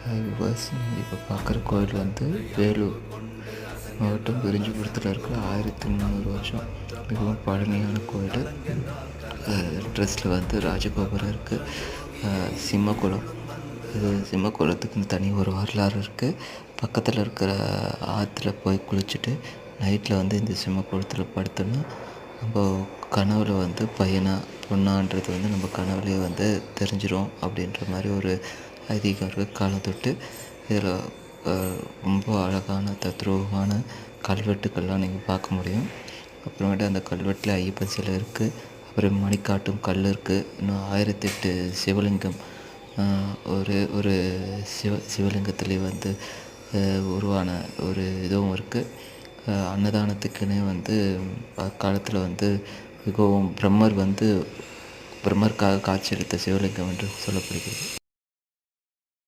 விவாஸ் இப்போ பார்க்குற கோயில் வந்து வேலூர் மாவட்டம் விரிஞ்சிபுரத்தில் இருக்கிற 1300 வருஷம் மிகவும் பழமையான கோயில். ட்ரெஸ்ட்டில் வந்து ராஜகோபுரம் இருக்குது. சிம்மக்குளம், இது சிம்மக்குளத்துக்குன்னு தனி ஒரு வரலாறு இருக்குது. பக்கத்தில் இருக்கிற ஆற்றுல போய் குளிச்சுட்டு நைட்டில் வந்து இந்த சிம்மக்குளத்தில் படுத்தோன்னா நம்ம கனவுல வந்து பையனா பொண்ணான்றது வந்து நம்ம கனவுலேயே வந்து தெரிஞ்சிடும் அப்படின்ற மாதிரி ஒரு ஐதீகம் இருக்குது. காலம் தொட்டு இதில் ரொம்ப அழகான தத்ரூபமான கல்வெட்டுக்கள்லாம் நீங்கள் பார்க்க முடியும். அப்புறமேட்டு அந்த கல்வெட்டில் ஐயப்பன் சிலை இருக்குது. அப்புறம் மணிக்காட்டும் கல் இருக்குது. இன்னும் 1008 சிவலிங்கம், ஒரு சிவலிங்கத்துலேயே வந்து உருவான ஒரு இதுவும் இருக்குது. அன்னதானத்துக்குன்னே வந்து காலத்தில் வந்து மிகவும் பிரம்மருக்காக காட்சியளித்த சிவலிங்கம் என்று சொல்லப்படுகிறது.